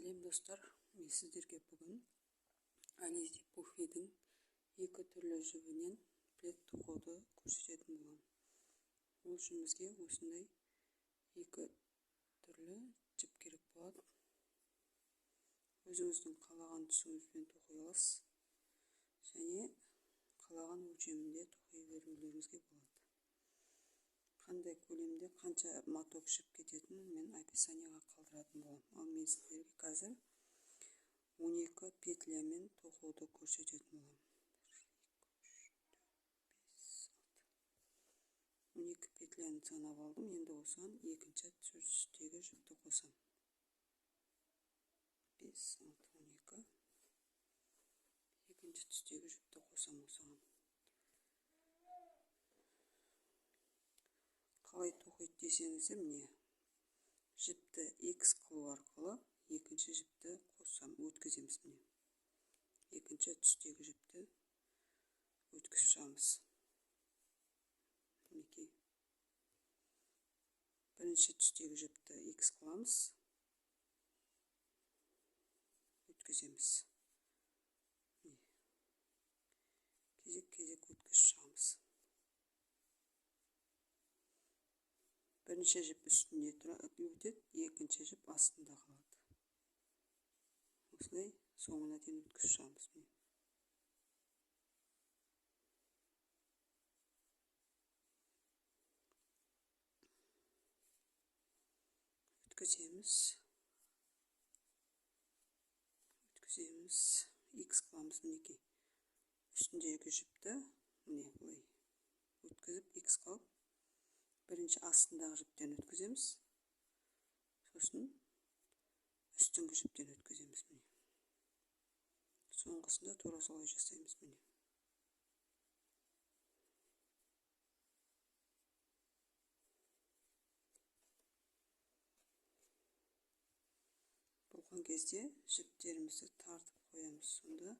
Сәлем достар, мен сіздерге бүгін Анизи Пуфидің екі түрлі жібінен плед тоқуды көрсететін боламын. Ол үшін бізге осындай екі түрлі жіп керек болады. Өзіңіздің қалаған түсіңізбен тоқи аласыз және қалаған өлшемінде тоқи берулеріңізге болады. Қандай көлемде қанша моток жіп кететінін мен описаниеға қалдыратын боламын. Ал мен сіздерге қазір 12 петлямен тоқуды көрсететін боламын. 12 петляны санап алдым. Енді осыған екінші түстердегі жіпті қосам. 5, 6, 12. Екінші түстегі жіпті қосам осыған. Қалай тоқиды десеңіздер, міне жіпті X қылу арқылы екінші жіпті қоссам, өткіземіз. Міне екінші түстегі жіпті өткізіп шығамыз. Мінекей бірінші түстегі жіпті X қыламыз, өткіземіз. Кезек-кезек өткізіп шығамыз. Бірінші жіп үстінде өтеді, екінші жіп астында қалады. Осылай соңына дейін өткізіп шығамыз. Өткіземіз. X қыламыз, мінекей. Үстіндегі жіпті міне бұлай өткізіп X қылып, бірінші астындағы жіптен өткіземіз, сосын үстіңгі жіптен өткіземіз. Міне соңғысында тура солай жасаймыз. Міне болған кезде жіптерімізді тартып қоямыз. Сонда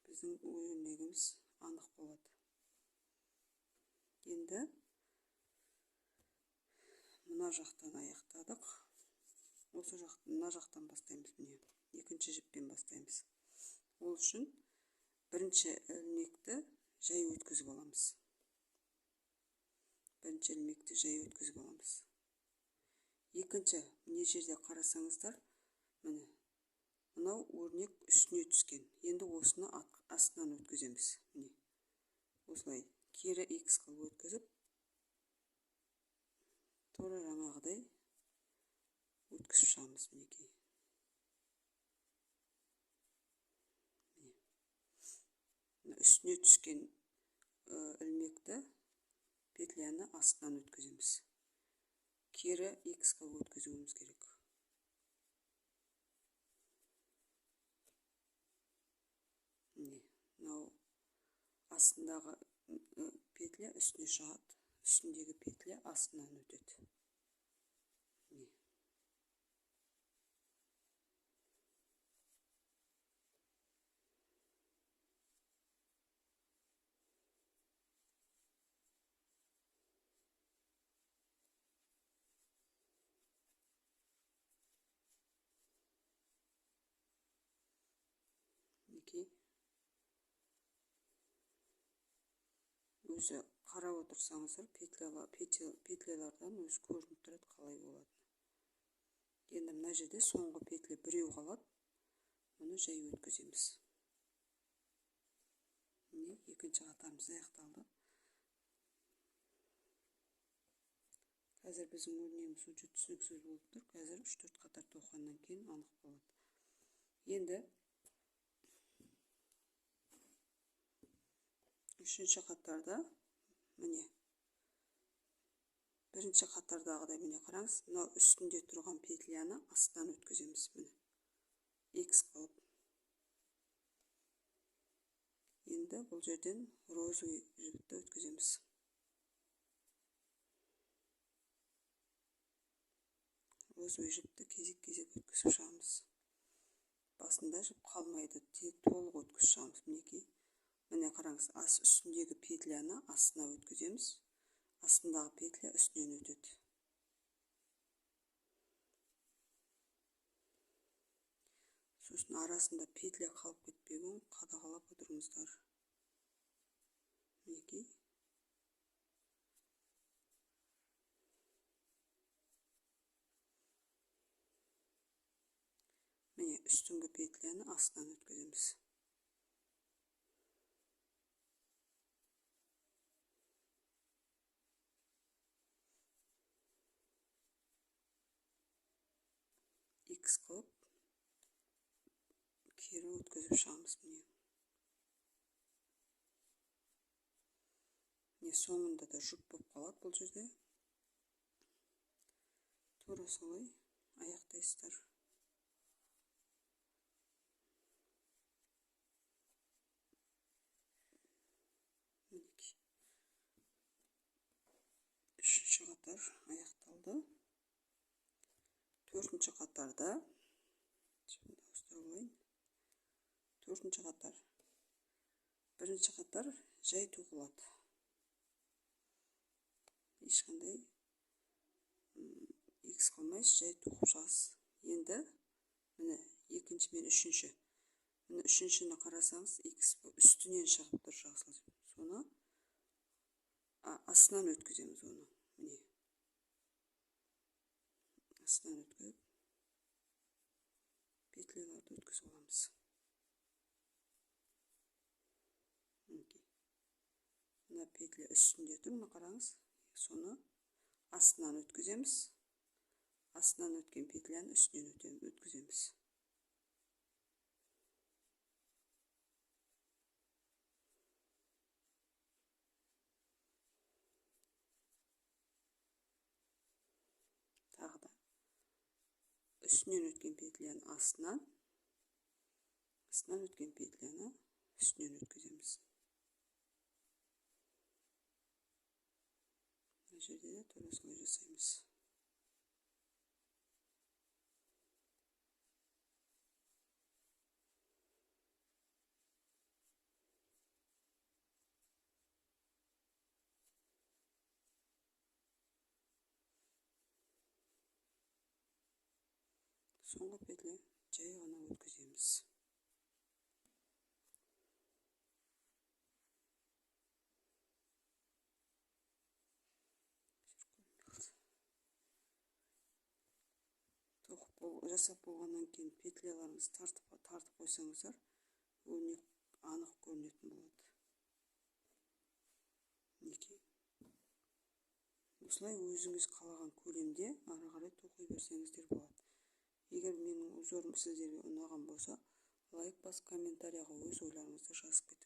біздің өрнегіміз анық болады. Енді мына жақтан аяқтадық. Мына жақтан бастаймыз. Міне екінші жіппен бастаймыз. Ол үшін бірінші ілмекті жай өткізіп аламыз. Екінші, міне жерде қарасаңыздар, міне мынау өрнек үстіне түскен. Енді осыны астынан өткіземіз. Міне осылай кері X қылып өткізіп, тура жаңағыдай өткізіп шығамыз. Мінекей. Үстіне түскен ілмекті петляны астынан өткіземіз. Кері X қылып өткізуіміз керек. Мынау астындағы петля үстіне шығады, үстіндегі петля астынан өтеді. Өзі қарап отырсаңыздар, петлялардан өзі көрініп тұрады, қалай болады. Енді мына жерде соңғы петля біреу қалады, мұны жай өткіземіз. Міне екінші қатарымыз аяқталды. Қазір біздің өрнегіміз өте түсініксіз болып тұр. Қазір 3-4 қатар тоқығаннан кейін анық болады. Енді үшінші қатарда, міне бірінші қатардағыдай, міне қараңыз, мынау үстінде тұрған петляны астынан өткіземіз. Міне X қылып. Енді бұл жерден розовый жіпті өткіземіз. Розовый жіпті кезек-кезек өткізіп шығамыз. Басында жіп қалмайды, толық өткізіп шығамыз. Мінекей. Міне қараңыз, үстіндегі петляны астына өткіземіз. Астындағы петля үстінен өтеді. арасында петля қалып кетпегін қадағалап отырыңыздар. Мінекей. Міне үстіңгі петляны астынан өткіземіз. X қылып кері өткізіп шығамыз. Міне соңында да жұп болып қалады бұл жерде. Тура солай аяқтайсыздар. Мінекей. Үшінші қатар аяқталды. Төртінші қатарда төртінші қатар. Бірінші қатар жай тоқылады. Ешқандай X қылмайсыз, жай тоқып шығасыз. Енді міне екінші мен үшінші. Міне үшіншіні қарасаңыз X үстінен шығып тұр жақсылап. Соны астынан өткіземіз оны. Міне. Астынан өткізіп петляларды өткізіп аламыз. Мына петля үстінде тұр, мына қараңыз. Соны астынан өткіземіз. Астынан өткен петляны үстінен өткіземіз. Тағы да үстінен өткен петляны астынан өткен петляны үстінен өткіземіз. Бұл жерде де тура солай жасаймыз. Соңғы петля жай ғана өткіземіз. Жасап болғаннан кейін петляларыңыз тартып қойсаңыздар, өрнек анық көрінетін болады. Мінекей. Осылай өзіңіз қалаған көлемде ары қарай тоқи берсеңіздер болады. Егер менің узорым сіздерге ұнаған болса, лайк басып комментарияға өз ойларыңызды жазып кетіңіздер.